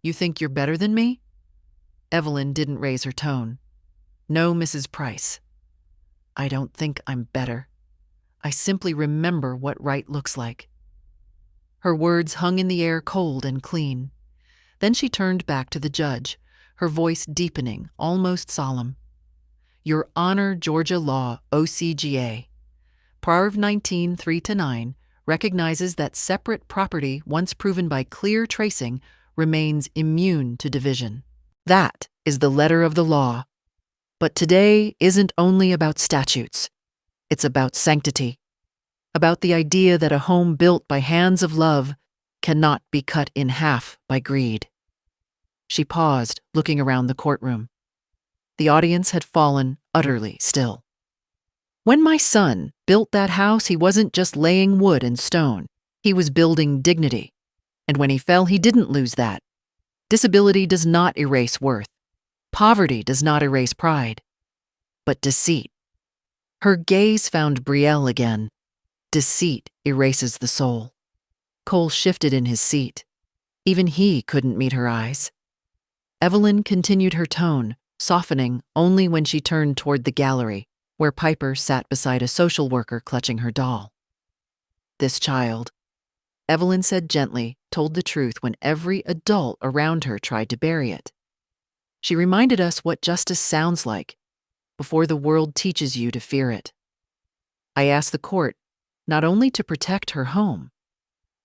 You think you're better than me? Evelyn didn't raise her tone. No, Mrs. Price. I don't think I'm better. I simply remember what right looks like. Her words hung in the air, cold and clean. Then she turned back to the judge, her voice deepening, almost solemn. Your Honor, Georgia law, OCGA. Parv 19, 3-9, recognizes that separate property, once proven by clear tracing, remains immune to division. That is the letter of the law. But today isn't only about statutes. It's about sanctity. About the idea that a home built by hands of love cannot be cut in half by greed. She paused, looking around the courtroom. The audience had fallen utterly still. When my son built that house, he wasn't just laying wood and stone. He was building dignity. And when he fell, he didn't lose that. Disability does not erase worth. Poverty does not erase pride. But deceit. Her gaze found Brielle again. Deceit erases the soul. Cole shifted in his seat. Even he couldn't meet her eyes. Evelyn continued her tone, softening only when she turned toward the gallery, where Piper sat beside a social worker clutching her doll. This child, Evelyn said gently, told the truth when every adult around her tried to bury it. She reminded us what justice sounds like before the world teaches you to fear it. I asked the court not only to protect her home,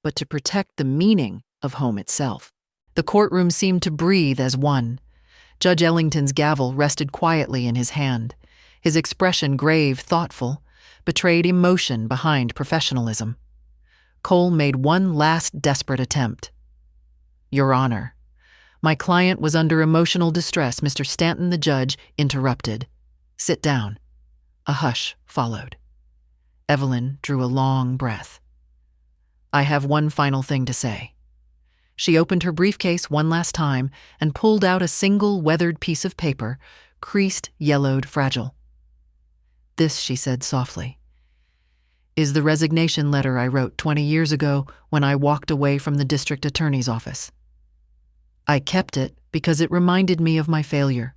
but to protect the meaning of home itself. The courtroom seemed to breathe as one. Judge Ellington's gavel rested quietly in his hand. His expression, grave, thoughtful, betrayed emotion behind professionalism. Cole made one last desperate attempt. "Your Honor, my client was under emotional distress." Mr. Stanton, the judge, interrupted. "Sit down." A hush followed. Evelyn drew a long breath. "I have one final thing to say." She opened her briefcase one last time and pulled out a single weathered piece of paper, creased, yellowed, fragile. "This," she said softly, "is the resignation letter I wrote 20 years ago when I walked away from the district attorney's office. I kept it because it reminded me of my failure.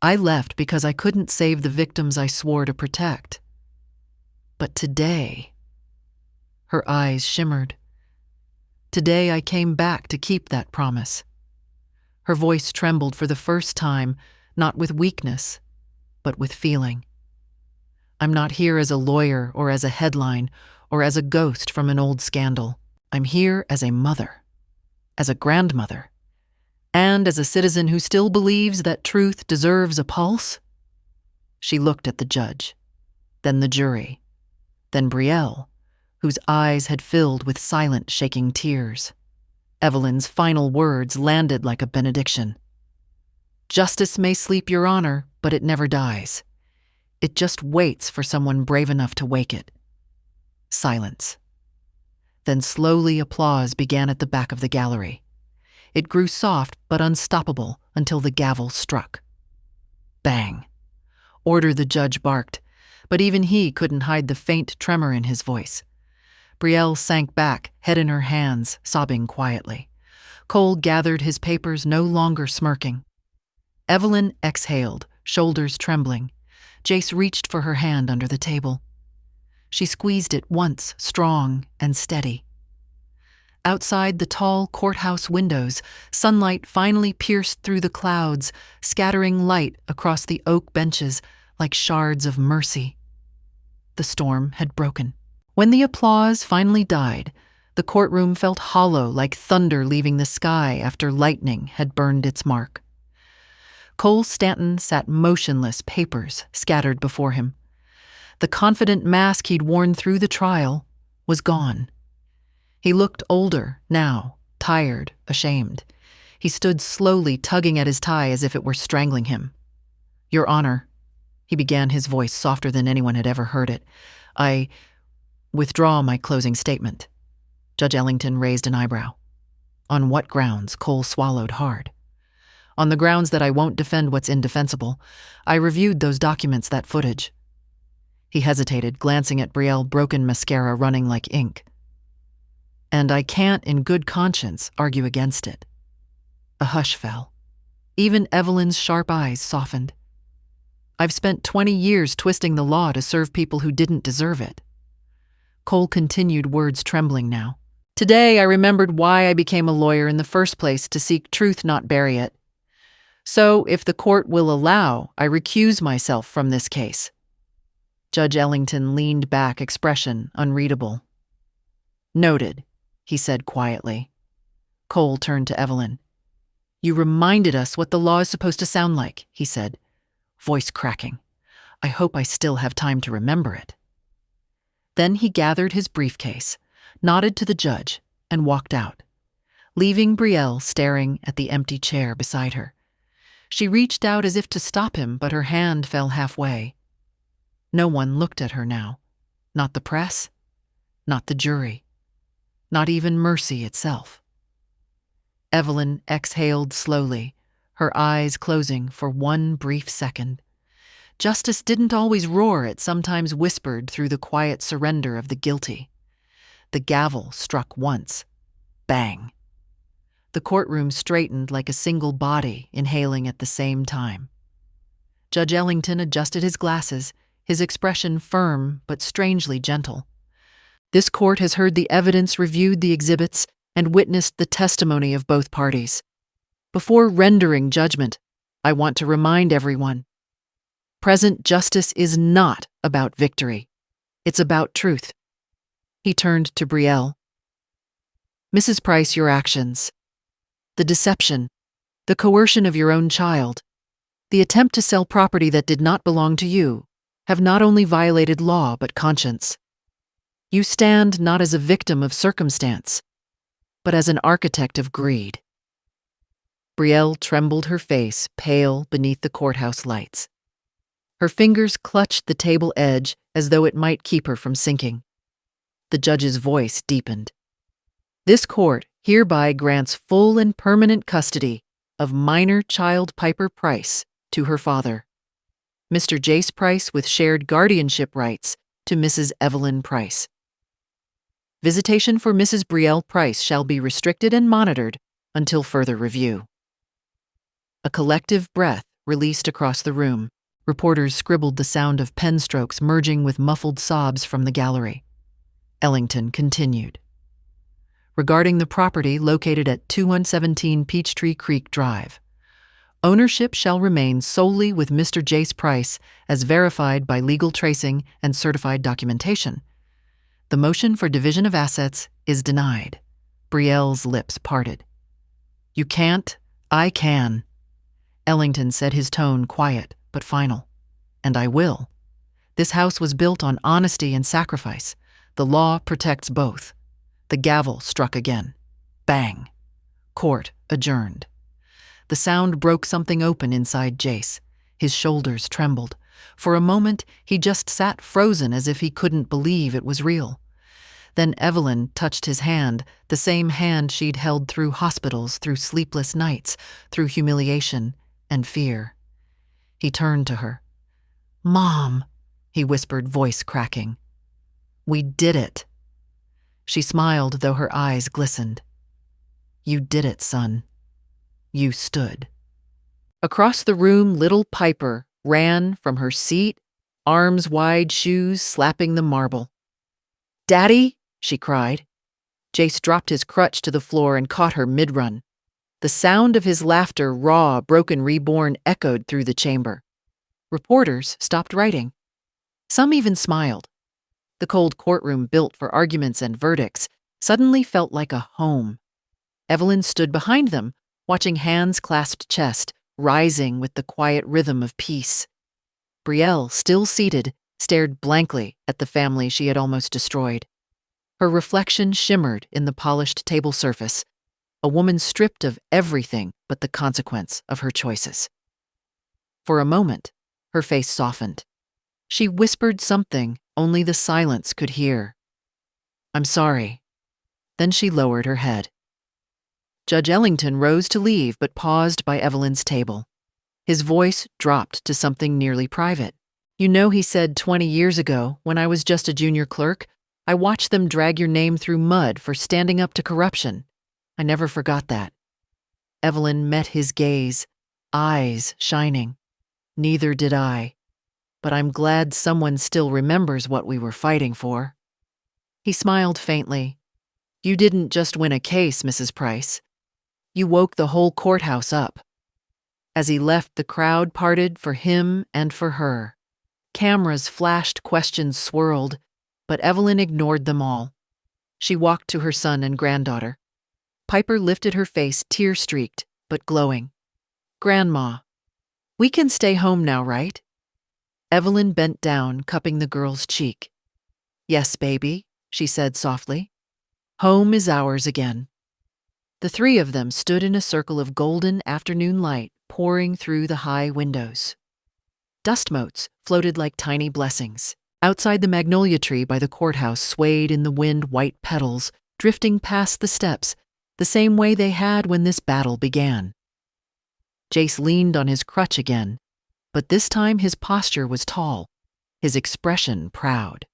I left because I couldn't save the victims I swore to protect. But today," her eyes shimmered, "today I came back to keep that promise." Her voice trembled for the first time, not with weakness, but with feeling. "I'm not here as a lawyer or as a headline or as a ghost from an old scandal. I'm here as a mother, as a grandmother, and as a citizen who still believes that truth deserves a pulse." She looked at the judge, then the jury, then Brielle, whose eyes had filled with silent, shaking tears. Evelyn's final words landed like a benediction. "Justice may sleep, Your Honor, but it never dies. It just waits for someone brave enough to wake it." Silence. Then slowly applause began at the back of the gallery. It grew soft but unstoppable until the gavel struck. Bang. Order, the judge barked, but even he couldn't hide the faint tremor in his voice. Brielle sank back, head in her hands, sobbing quietly. Cole gathered his papers, no longer smirking. Evelyn exhaled, shoulders trembling. Jace reached for her hand under the table. She squeezed it once, strong and steady. Outside the tall courthouse windows, sunlight finally pierced through the clouds, scattering light across the oak benches like shards of mercy. The storm had broken. When the applause finally died, the courtroom felt hollow like thunder leaving the sky after lightning had burned its mark. Cole Stanton sat motionless, papers scattered before him. The confident mask he'd worn through the trial was gone. He looked older now, tired, ashamed. He stood slowly, tugging at his tie as if it were strangling him. "Your Honor," he began, his voice softer than anyone had ever heard it, "I withdraw my closing statement." Judge Ellington raised an eyebrow. "On what grounds?" Cole swallowed hard. "On the grounds that I won't defend what's indefensible. I reviewed those documents, that footage." He hesitated, glancing at Brielle, broken mascara running like ink. "And I can't, in good conscience, argue against it." A hush fell. Even Evelyn's sharp eyes softened. "I've spent 20 years twisting the law to serve people who didn't deserve it." Cole continued, words trembling now. "Today I remembered why I became a lawyer in the first place, to seek truth, not bury it. So, if the court will allow, I recuse myself from this case." Judge Ellington leaned back, expression unreadable. "Noted," he said quietly. Cole turned to Evelyn. "You reminded us what the law is supposed to sound like," he said, voice cracking. "I hope I still have time to remember it." Then he gathered his briefcase, nodded to the judge, and walked out, leaving Brielle staring at the empty chair beside her. She reached out as if to stop him, but her hand fell halfway. No one looked at her now. Not the press, not the jury, not even mercy itself. Evelyn exhaled slowly, her eyes closing for one brief second. Justice didn't always roar, it sometimes whispered through the quiet surrender of the guilty. The gavel struck once. Bang. The courtroom straightened like a single body, inhaling at the same time. Judge Ellington adjusted his glasses, his expression firm but strangely gentle. This court has heard the evidence, reviewed the exhibits, and witnessed the testimony of both parties. Before rendering judgment, I want to remind everyone, present justice is not about victory. It's about truth. He turned to Brielle. Mrs. Price, your actions, the deception, the coercion of your own child, the attempt to sell property that did not belong to you, have not only violated law but conscience. You stand not as a victim of circumstance, but as an architect of greed. Brielle trembled, her face pale beneath the courthouse lights. Her fingers clutched the table edge as though it might keep her from sinking. The judge's voice deepened. This court hereby grants full and permanent custody of minor child Piper Price to her father, Mr. Jace Price, with shared guardianship rights to Mrs. Evelyn Price. Visitation for Mrs. Brielle Price shall be restricted and monitored until further review. A collective breath released across the room. Reporters scribbled the sound of pen strokes merging with muffled sobs from the gallery. Ellington continued. Regarding the property located at 2117 Peachtree Creek Drive, ownership shall remain solely with Mr. Jace Price as verified by legal tracing and certified documentation. The motion for division of assets is denied. Brielle's lips parted. You can't, I can. Ellington said, his tone quiet but final. And I will. This house was built on honesty and sacrifice. The law protects both. The gavel struck again. Bang. Court adjourned. The sound broke something open inside Jace. His shoulders trembled. For a moment, he just sat frozen as if he couldn't believe it was real. Then Evelyn touched his hand, the same hand she'd held through hospitals, through sleepless nights, through humiliation and fear. He turned to her. Mom, he whispered, voice cracking. We did it. She smiled, though her eyes glistened. You did it, son. You stood. Across the room, little Piper ran from her seat, arms wide, shoes slapping the marble. Daddy, she cried. Jace dropped his crutch to the floor and caught her mid-run. The sound of his laughter, raw, broken, reborn, echoed through the chamber. Reporters stopped writing. Some even smiled. The cold courtroom, built for arguments and verdicts, suddenly felt like a home. Evelyn stood behind them, watching hands clasped chest, rising with the quiet rhythm of peace. Brielle, still seated, stared blankly at the family she had almost destroyed. Her reflection shimmered in the polished table surface, a woman stripped of everything but the consequence of her choices. For a moment, her face softened. She whispered something only the silence could hear. I'm sorry. Then she lowered her head. Judge Ellington rose to leave but paused by Evelyn's table. His voice dropped to something nearly private. You know, he said 20 years ago, when I was just a junior clerk, I watched them drag your name through mud for standing up to corruption. I never forgot that. Evelyn met his gaze, eyes shining. Neither did I. But I'm glad someone still remembers what we were fighting for. He smiled faintly. You didn't just win a case, Mrs. Price. You woke the whole courthouse up. As he left, the crowd parted for him and for her. Cameras flashed, questions swirled, but Evelyn ignored them all. She walked to her son and granddaughter. Piper lifted her face, tear-streaked but glowing. Grandma, we can stay home now, right? Evelyn bent down, cupping the girl's cheek. Yes, baby, she said softly. Home is ours again. The three of them stood in a circle of golden afternoon light, pouring through the high windows. Dust motes floated like tiny blessings. Outside the magnolia tree by the courthouse swayed in the wind white petals, drifting past the steps, the same way they had when this battle began. Jace leaned on his crutch again, but this time his posture was tall, his expression proud.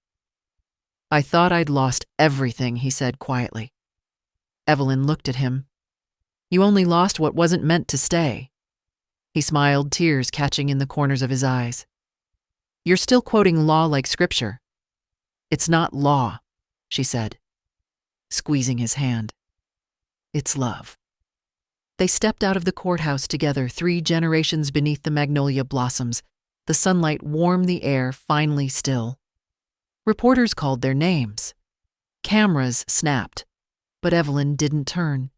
"I thought I'd lost everything," he said quietly. Evelyn looked at him. "You only lost what wasn't meant to stay." He smiled, tears catching in the corners of his eyes. "You're still quoting law like scripture." "It's not law," she said, squeezing his hand. "It's love." They stepped out of the courthouse together, 3 generations beneath the magnolia blossoms. The sunlight warmed the air, finally still. Reporters called their names. Cameras snapped, but Evelyn didn't turn.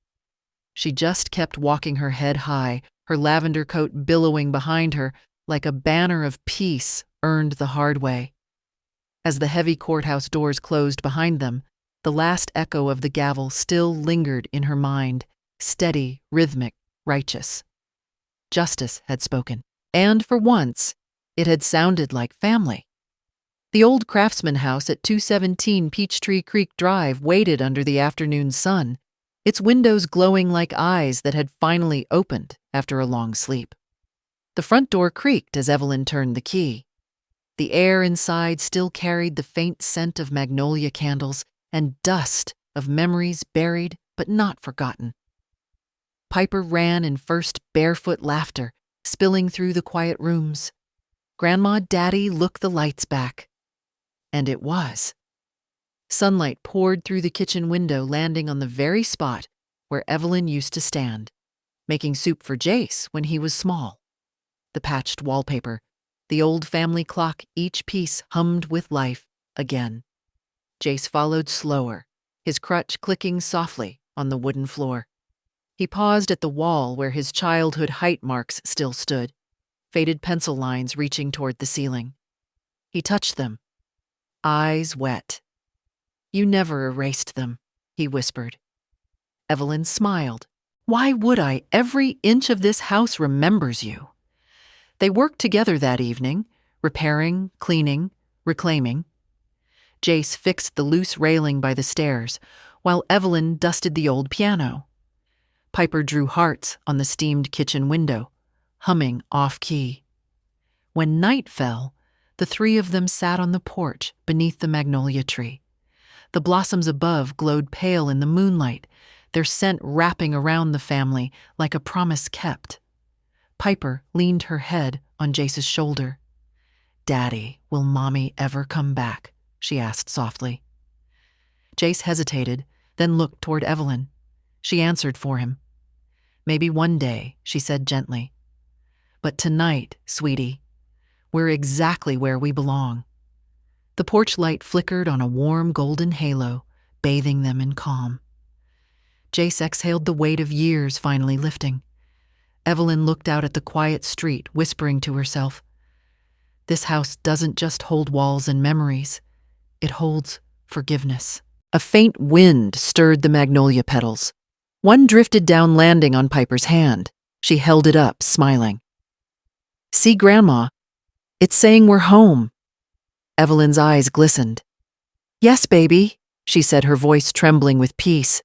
She just kept walking, her head high, her lavender coat billowing behind her like a banner of peace earned the hard way. As the heavy courthouse doors closed behind them, the last echo of the gavel still lingered in her mind, steady, rhythmic, righteous. Justice had spoken, and for once, it had sounded like family. The old craftsman house at 217 Peachtree Creek Drive waited under the afternoon sun, its windows glowing like eyes that had finally opened after a long sleep. The front door creaked as Evelyn turned the key. The air inside still carried the faint scent of magnolia candles and dust of memories buried but not forgotten. Piper ran in first barefoot laughter, spilling through the quiet rooms. Grandma Daddy looked the lights back. And it was. Sunlight poured through the kitchen window, landing on the very spot where Evelyn used to stand, making soup for Jace when he was small. The patched wallpaper, the old family clock, each piece hummed with life again. Jace followed slower, his crutch clicking softly on the wooden floor. He paused at the wall where his childhood height marks still stood, faded pencil lines reaching toward the ceiling. He touched them, eyes wet. "You never erased them," he whispered. Evelyn smiled. "Why would I? Every inch of this house remembers you." They worked together that evening, repairing, cleaning, reclaiming. Jace fixed the loose railing by the stairs, while Evelyn dusted the old piano. Piper drew hearts on the steamed kitchen window, humming off-key. When night fell, the 3 of them sat on the porch beneath the magnolia tree. The blossoms above glowed pale in the moonlight, their scent wrapping around the family like a promise kept. Piper leaned her head on Jace's shoulder. "Daddy, will Mommy ever come back?" she asked softly. Jace hesitated, then looked toward Evelyn. She answered for him. "Maybe one day," she said gently. "But tonight, sweetie, we're exactly where we belong." The porch light flickered on a warm golden halo, bathing them in calm. Jace exhaled, the weight of years finally lifting. Evelyn looked out at the quiet street, whispering to herself, "This house doesn't just hold walls and memories. It holds forgiveness." A faint wind stirred the magnolia petals. One drifted down, landing on Piper's hand. She held it up, smiling. "See, Grandma? It's saying we're home." Evelyn's eyes glistened. "Yes, baby," she said, her voice trembling with peace.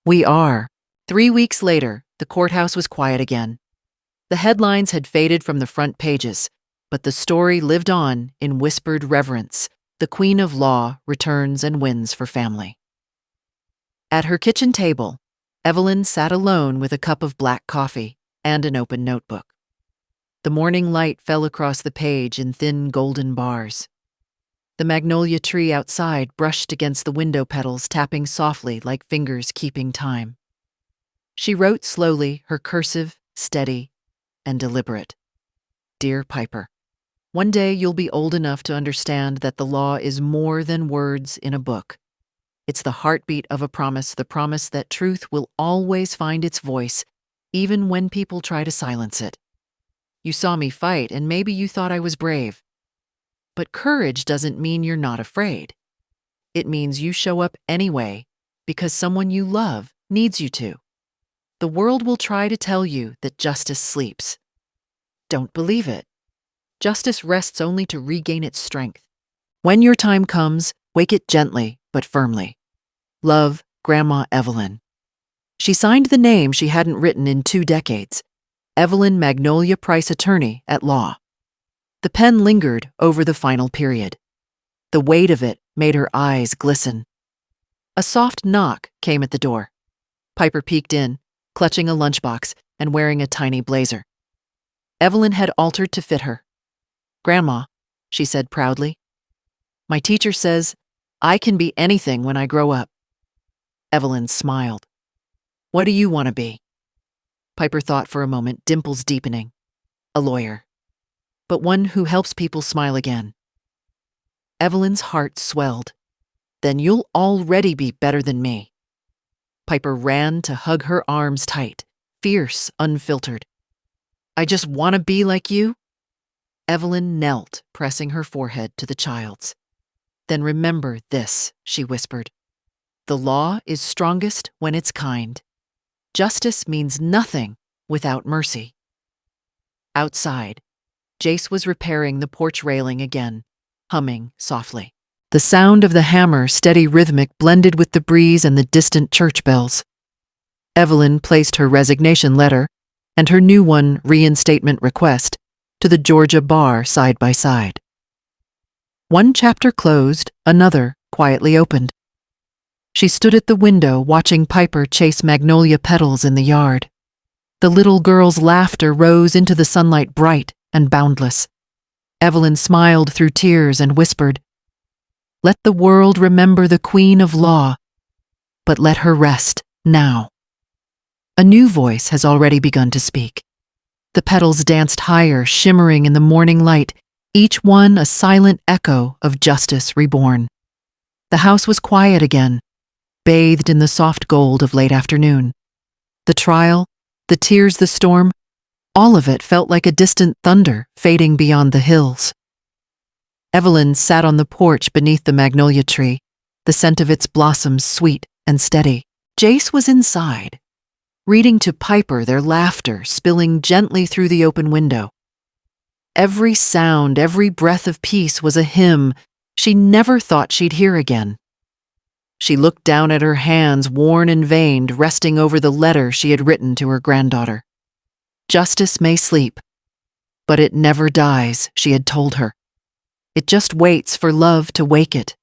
"We are." 3 weeks later, the courthouse was quiet again. The headlines had faded from the front pages, but the story lived on in whispered reverence. The Queen of Law returns and wins for family. At her kitchen table, Evelyn sat alone with a cup of black coffee and an open notebook. The morning light fell across the page in thin golden bars. The magnolia tree outside brushed against the window petals, tapping softly like fingers keeping time. She wrote slowly, her cursive, steady, and deliberate. "Dear Piper, one day you'll be old enough to understand that the law is more than words in a book. It's the heartbeat of a promise, the promise that truth will always find its voice, even when people try to silence it. You saw me fight, and maybe you thought I was brave. But courage doesn't mean you're not afraid. It means you show up anyway, because someone you love needs you to. The world will try to tell you that justice sleeps, Don't believe it. Justice rests only to regain its strength. When your time comes, wake it gently but firmly. Love, Grandma Evelyn. She signed the name she hadn't written in 2 decades, Evelyn Magnolia Price Attorney at Law. The pen lingered over the final period. The weight of it made her eyes glisten. A soft knock came at the door. Piper peeked in, clutching a lunchbox and wearing a tiny blazer. Evelyn had altered to fit her. "Grandma," she said proudly, "my teacher says I can be anything when I grow up." Evelyn smiled. "What do you want to be?" Piper thought for a moment, dimples deepening. "A lawyer. But one who helps people smile again." Evelyn's heart swelled. "Then you'll already be better than me." Piper ran to hug her arms tight, fierce, unfiltered. "I just want to be like you?" Evelyn knelt, pressing her forehead to the child's. "Then remember this," she whispered. "The law is strongest when it's kind. Justice means nothing without mercy." Outside, Jace was repairing the porch railing again, humming softly. The sound of the hammer, steady rhythmic, blended with the breeze and the distant church bells. Evelyn placed her resignation letter and her new one, reinstatement request, to the Georgia bar side by side. One chapter closed, another quietly opened. She stood at the window watching Piper chase magnolia petals in the yard. The little girl's laughter rose into the sunlight, bright and boundless. Evelyn smiled through tears and whispered, "Let the world remember the Queen of Law, but let her rest now." A new voice has already begun to speak. The petals danced higher, shimmering in the morning light, each one a silent echo of justice reborn. The house was quiet again, bathed in the soft gold of late afternoon. The trial, the tears, the storm, all of it felt like a distant thunder fading beyond the hills. Evelyn sat on the porch beneath the magnolia tree, the scent of its blossoms sweet and steady. Jace was inside, reading to Piper, their laughter spilling gently through the open window. Every sound, every breath of peace was a hymn she never thought she'd hear again. She looked down at her hands, worn and veined, resting over the letter she had written to her granddaughter. Justice may sleep, but it never dies, she had told her. It just waits for love to wake it.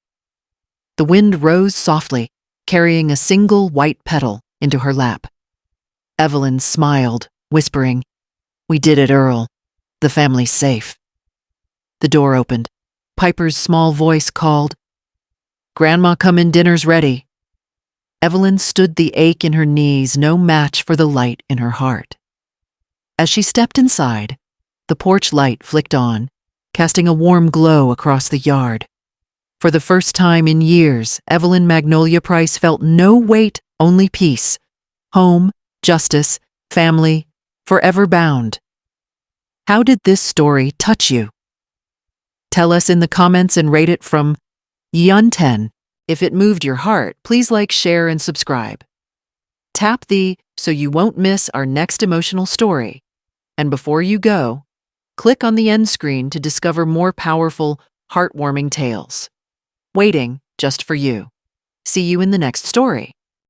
The wind rose softly, carrying a single white petal into her lap. Evelyn smiled, whispering, "We did it, Earl. The family's safe." The door opened. Piper's small voice called, "Grandma, come in, dinner's ready." Evelyn stood, the ache in her knees no match for the light in her heart. As she stepped inside, the porch light flicked on, casting a warm glow across the yard. For the first time in years, Evelyn Magnolia Price felt no weight, only peace. Home, justice, family, forever bound. How did this story touch you? Tell us in the comments and rate it from Yon 10. If it moved your heart, please like, share, and subscribe. Tap the so you won't miss our next emotional story. And before you go, click on the end screen to discover more powerful, heartwarming tales. Waiting just for you. See you in the next story.